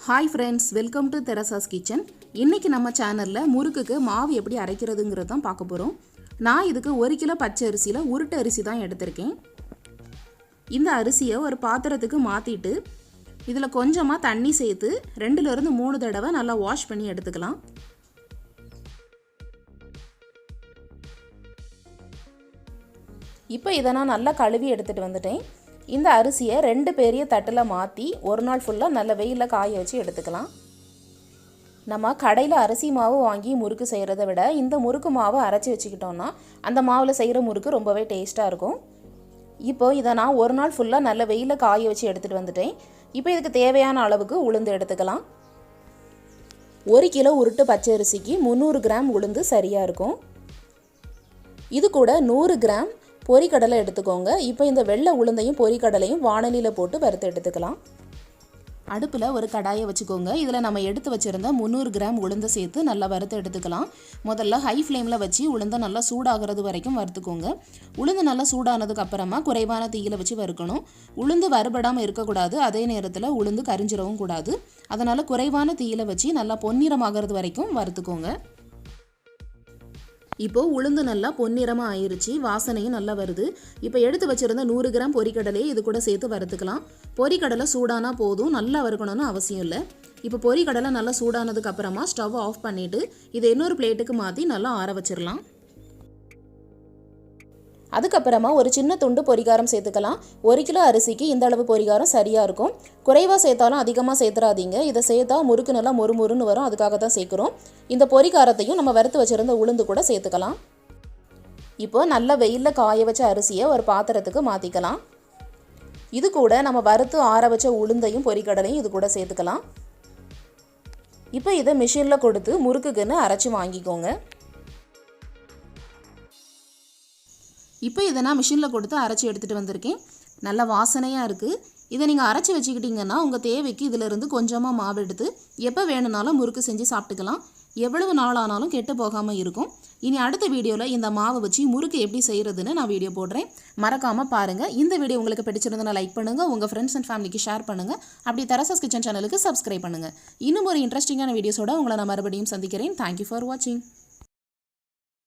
Hi friends, welcome to Therasas kitchen. இன்னைக்கு நம்ம சேனல்ல முறுக்குக்கு மாவு எப்படி அரைக்கிறதுங்கறத தான் பார்க்க போறோம். நான் இதுக்கு 1 கிலோ பச்சை அரிசியில உருட்டு அரிசி தான் எடுத்துர்க்கேன். இந்த அரிசியை ஒரு பாத்திரத்துக்கு மாத்திட்டு இதுல கொஞ்சமா தண்ணி சேர்த்து 2 ல இருந்து 3 தடவை நல்லா வாஷ் பண்ணி எடுத்துக்கலாம். இப்போ இத நான் நல்லா கழுவி எடுத்துட்டு வந்துட்டேன். இந்த அரிசியை 2 பெரிய தட்டல மாத்தி ஒரு நாள் ஃபுல்லா நல்ல வெயில்ல காய வச்சு எடுத்துக்கலாம். நம்ம கடையில அரிசி மாவு வாங்கி முறுக்கு செய்யறதை விட இந்த முறுக்கு மாவை அரைச்சு வச்சுக்கிட்டோம்னா அந்த மாவுல செய்யற முறுக்கு ரொம்பவே டேஸ்டா இருக்கும். இப்போ இத நான் ஒரு நாள் ஃபுல்லா நல்ல வெயில்ல காய வச்சு எடுத்துட்டு வந்துட்டேன். இப்போ இதுக்கு தேவையான அளவுக்கு உளுந்து எடுத்துக்கலாம். 1 கிலோ உருட்டு பச்சை அரிசிக்கு 300 கிராம் உளுந்து சரியா இருக்கும். இது கூட 100 கிராம் பொரிக்கடலை எடுத்துக்கோங்க. இப்போ இந்த வெள்ளை உளுந்தையும் பொரிக்கடலையும் வாணலியில போட்டு வறுத்து எடுத்துக்கலாம். அடுப்புல ஒரு கடாயை வச்சுக்கோங்க. இதுல நம்ம எடுத்து வச்சிருந்த 300 கிராம் உளுந்தை சேர்த்து நல்லா வறுத்து எடுத்துக்கலாம். முதல்ல ஹை ஃப்ளேம்ல வச்சு உளுந்தை நல்லா சூடாகிறது வரைக்கும் வறுத்துக்கோங்க. உளுந்து நல்லா சூடானதுக்கு அப்புறமா குறைவான தீயில வச்சு வறுக்கணும். உளுந்து வறுபடாம இருக்க கூடாது. அதே நேரத்துல உளுந்து கரிஞ்சிரவும் கூடாது. அதனால குறைவான தீயில வச்சு நல்லா பொன்னிறமாகிறது வரைக்கும் வறுத்துக்கோங்க. இப்போ உளுந்து நல்லா பொன்னிறமா ஆயிருச்சு. வாசனையும் நல்லா வருது. இப்போ எடுத்து வச்சிருந்த 100 கிராம் பொரிக்கடலையை இது கூட சேர்த்து வறுத்துக்கலாம். பொரிக்கடலை சூடானா போதும், நல்லா வறுக்கணும்னு அவசியம் இல்லை. இப்போ பொரிக்கடலை நல்லா சூடானதுக்கு அப்புறமா ஸ்டவ் ஆஃப் பண்ணிட்டு இதை இன்னொரு பிளேட்டுக்கு மாற்றி நல்லா ஆற வச்சிடலாம். அதுக்கப்புறமா ஒரு சின்ன துண்டு பொரிகாரம் சேர்த்துக்கலாம். 1 கிலோ அரிசிக்கு இந்த அளவு பொரிகாரம் சரியாக இருக்கும். குறைவாக சேர்த்தாலும் அதிகமாக சேர்த்துறாதீங்க. இதை சேர்த்தா முறுக்கு நல்லா மொறுமொறுன்னு வரும். அதுக்காக தான் சேர்க்குறோம். இந்த பொரிகாரத்தையும் நம்ம வறுத்து வச்சுருந்த உளுந்து கூட சேர்த்துக்கலாம். இப்போ நல்ல வெயிலில் காய வச்ச அரிசியை ஒரு பாத்திரத்துக்கு மாற்றிக்கலாம். இது கூட நம்ம வறுத்து ஆற வச்ச உளுந்தையும் பொரிக்கடலையும் இது கூட சேர்த்துக்கலாம். இப்போ இதை மிஷினில் கொடுத்து முறுக்குக்குன்னு அரைச்சி வாங்கிக்கோங்க. இப்போ இதை நான் மிஷினில் கொடுத்து அரைச்சி எடுத்துகிட்டு வந்திருக்கேன். நல்ல வாசனையாக இருக்குது. இதை நீங்கள் அரைச்சி வச்சுக்கிட்டிங்கன்னா உங்கள் தேவைக்கு இதிலிருந்து கொஞ்சமாக மாவு எடுத்து எப்போ வேணும்னாலும் முறுக்கு செஞ்சு சாப்பிட்டுக்கலாம். எவ்வளவு நாள் ஆனாலும் கெட்டு போகாமல் இருக்கும். இனி அடுத்த வீடியோவில் இந்த மாவை வச்சு முறுக்கு எப்படி செய்கிறதுன்னு நான் வீடியோ போடுறேன். மறக்காமல் பாருங்கள். இந்த வீடியோ உங்களுக்கு பிடிச்சிருந்தா லைக் பண்ணுங்கள். உங்கள் ஃப்ரெண்ட்ஸ் அண்ட் ஃபேமிலிக்கு ஷேர் பண்ணுங்கள். அப்படி தெரசாஸ் கிச்சன் சேனலுக்கு சப்ஸ்கிரைப் பண்ணுங்கள். இன்னும் ஒரு இன்ட்ரெஸ்டிங்கான வீடியோஸோட உங்களை நான் மறுபடியும் சந்திக்கிறேன். தேங்க்யூ ஃபார் வாட்சிங்.